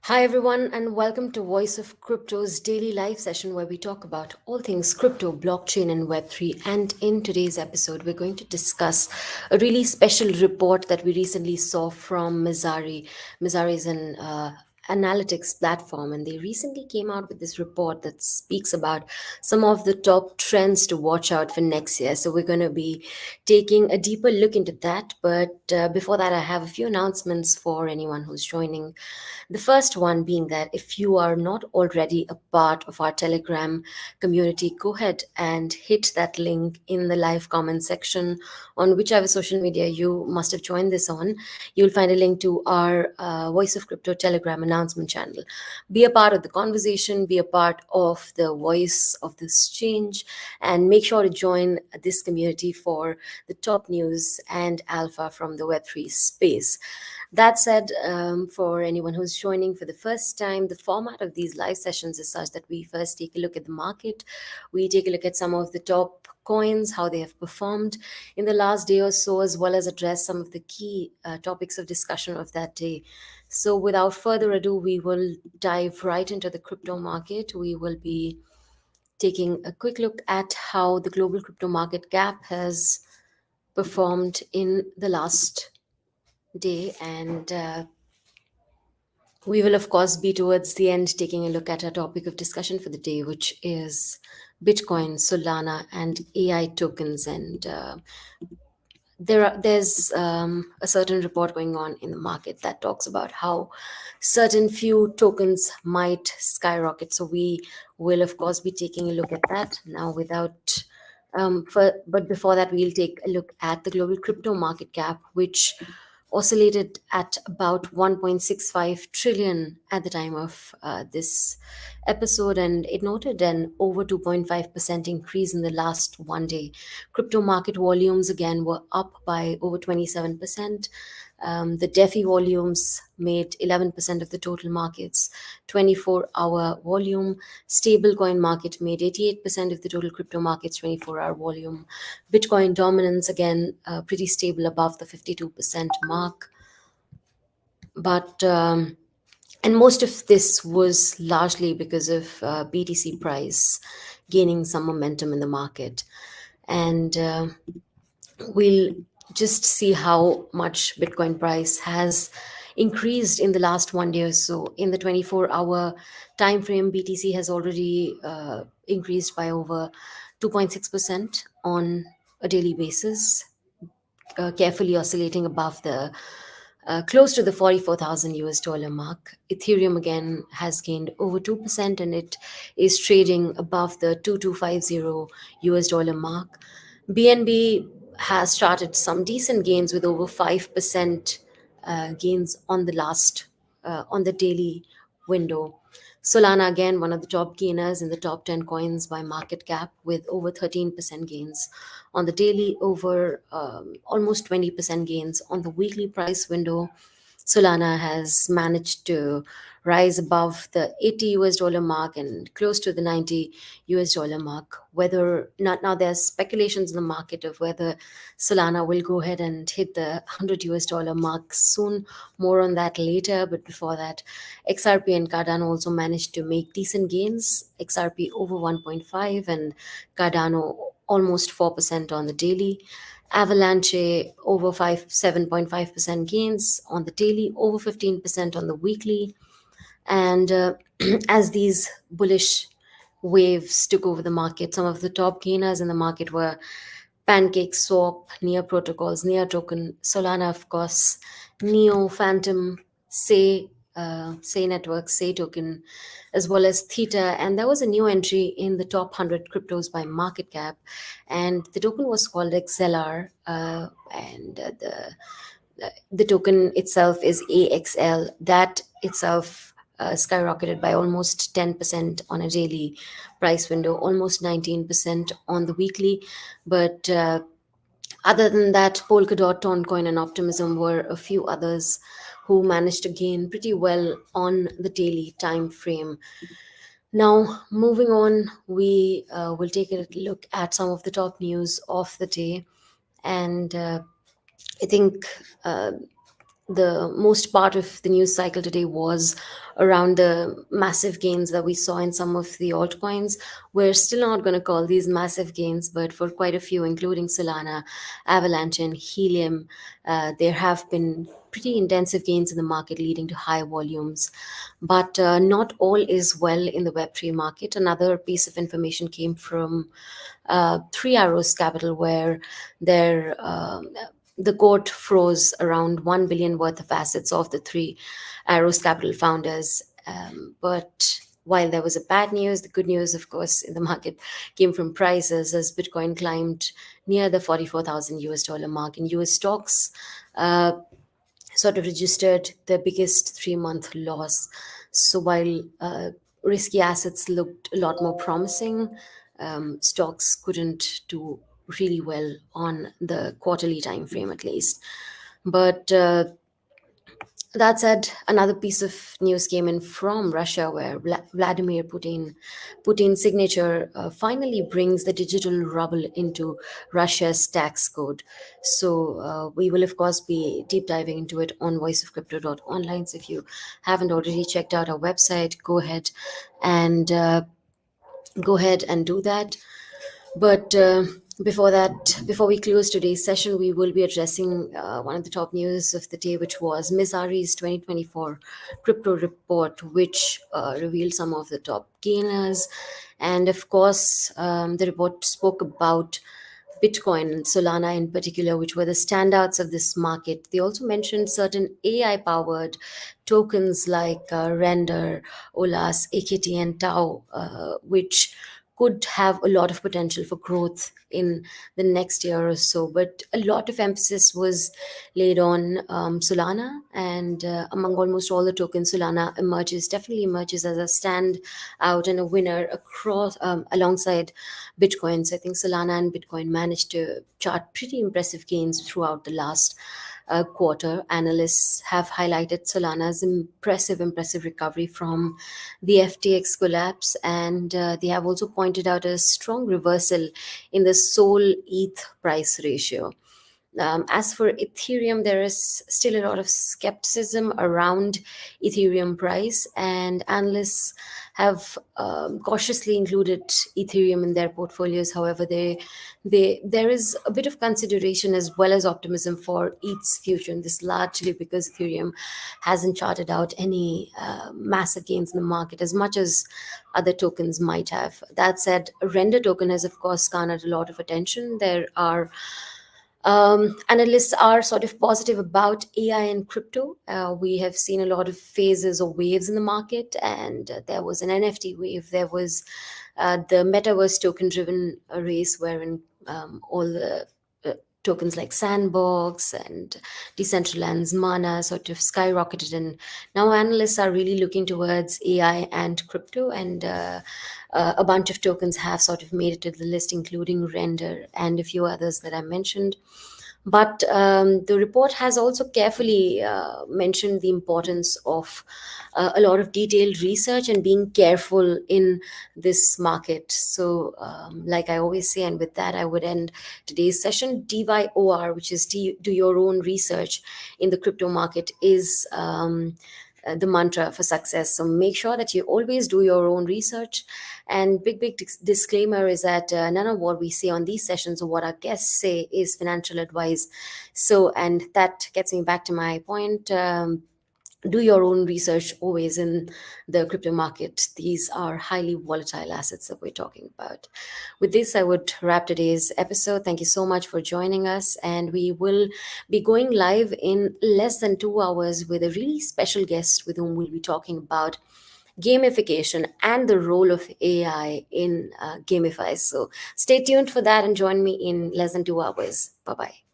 Hi, everyone, and welcome to Voice of Crypto's daily live session where we talk about all things crypto, blockchain, and Web3. And in today's episode, we're going to discuss a really special report that we recently saw from Mizari. Mizari is an analytics platform, and they recently came out with this report that speaks about some of the top trends to watch out for next year. So, we're going to be taking a deeper look into that. But before that, I have a few announcements for anyone who's joining. The first one being that if you are not already a part of our Telegram community, go ahead and hit that link in the live comment section on whichever social media you must have joined this on. You'll find a link to our Voice of Crypto Telegram announcement channel. Be a part of the conversation, be a part of the voice of this change, and make sure to join this community for the top news and alpha from the Web3 space. That said, for anyone who's joining for the first time, the format of these live sessions is such that we first take a look at the market. We take a look at some of the top coins, how they have performed in the last day or so, as well as address some of the key topics of discussion of that day. So, without further ado, we will dive right into the crypto market. We will be taking a quick look at how the global crypto market cap has performed in the last day, and we will, of course, be towards the end taking a look at our topic of discussion for the day, which is Bitcoin, Solana, and AI tokens. And there's a certain report going on in the market that talks about how certain few tokens might skyrocket. So we will, of course, be taking a look at that now. But before that, we'll take a look at the global crypto market cap, which oscillated at about 1.65 trillion at the time of this episode, and it noted an over 2.5% increase in the last one day. Crypto market volumes again were up by over 27%. The DeFi volumes made 11% of the total market's 24-hour volume. Stablecoin market made 88% of the total crypto market's 24-hour volume. Bitcoin dominance again pretty stable above the 52% mark. But and most of this was largely because of BTC price gaining some momentum in the market. And we'll just see how much Bitcoin price has increased in the last one day or so. In the 24-hour time frame, BTC has already increased by over 2.6% on a daily basis, carefully oscillating above the close to the 44,000 US dollar mark. Ethereum again has gained over 2%, and it is trading above the 2250 US dollar mark. BNB has started some decent gains with over 5% gains on the on the daily window. Solana, again, one of the top gainers in the top 10 coins by market cap with over 13% gains on the daily, over almost 20% gains on the weekly price window. Solana has managed to rise above the 80 US dollar mark and close to the 90 US dollar mark. Whether not now, there's speculations in the market of whether Solana will go ahead and hit the 100 US dollar mark soon. More on that later. But before that, XRP and Cardano also managed to make decent gains. XRP over 1.5 and Cardano almost 4% on the daily. Avalanche over 7.5% gains on the daily, over 15% on the weekly. And as these bullish waves took over the market, some of the top gainers in the market were Pancake Swap, Near Protocols, Near Token, Solana, of course, Neo, Phantom, Say Network, Say Token, as well as Theta. And there was a new entry in the top 100 cryptos by market cap, and the token was called XLR, and the token itself is AXL. That itself skyrocketed by almost 10% on a daily price window, almost 19% on the weekly. But other than that, Polkadot, Toncoin, and Optimism were a few others who managed to gain pretty well on the daily time frame. Now, moving on, we will take a look at some of the top news of the day. And I think the most part of the news cycle today was around the massive gains that we saw in some of the altcoins. We're still not going to call these massive gains, but for quite a few, including Solana, Avalanche, and Helium, there have been pretty intensive gains in the market, leading to high volumes. But not all is well in the Web3 market. Another piece of information came from Three Arrows Capital, where their the court froze around 1 billion worth of assets of the Three Arrows Capital founders. But while there was a bad news, the good news, of course, in the market came from prices as Bitcoin climbed near the 44,000 US dollar mark. In US stocks, uh, sort of registered their biggest 3 month loss. So while risky assets looked a lot more promising, stocks couldn't do really well on the quarterly time frame at least. But that said, another piece of news came in from Russia, where Vladimir Putin's signature finally brings the digital ruble into Russia's tax code. So we will, of course, be deep diving into it on voiceofcrypto.online. So if you haven't already checked out our website, and go ahead and do that. But before that, before we close today's session, we will be addressing one of the top news of the day, which was Ms. Ari's 2024 crypto report, which revealed some of the top gainers. And of course, the report spoke about Bitcoin and Solana in particular, which were the standouts of this market. They also mentioned certain AI powered tokens like Render, Olas, AKT, and Tau, which could have a lot of potential for growth in the next year or so. But a lot of emphasis was laid on Solana, and among almost all the tokens, Solana definitely emerges as a standout and a winner across alongside Bitcoin. So I think Solana and Bitcoin managed to chart pretty impressive gains throughout the last quarter. Analysts have highlighted Solana's impressive recovery from the FTX collapse, and they have also pointed out a strong reversal in the Sol ETH price ratio. As for Ethereum, there is still a lot of skepticism around Ethereum price, and analysts have cautiously included Ethereum in their portfolios. However, there is a bit of consideration as well as optimism for ETH's future, and this largely because Ethereum hasn't charted out any massive gains in the market as much as other tokens might have. That said, Render token has, of course, garnered a lot of attention. There are analysts are sort of positive about AI and crypto. We have seen a lot of phases or waves in the market, and there was an NFT wave. There was the metaverse token driven race, wherein all the tokens like Sandbox and Decentraland's Mana sort of skyrocketed. And now analysts are really looking towards AI and crypto, and a bunch of tokens have sort of made it to the list, including Render and a few others that I mentioned. But the report has also carefully mentioned the importance of a lot of detailed research and being careful in this market. So, like I always say, and with that, I would end today's session. DYOR, which is do your own research in the crypto market, is the mantra for success. So make sure that you always do your own research. And big disclaimer is that none of what we say on these sessions or what our guests say is financial advice. So, and that gets me back to my point. Do your own research always in the crypto market. These are highly volatile assets that we're talking about. With this, I would wrap today's episode. Thank you so much for joining us. And we will be going live in less than 2 hours with a really special guest with whom we'll be talking about gamification and the role of AI in gamify. So stay tuned for that and join me in less than 2 hours. Bye bye.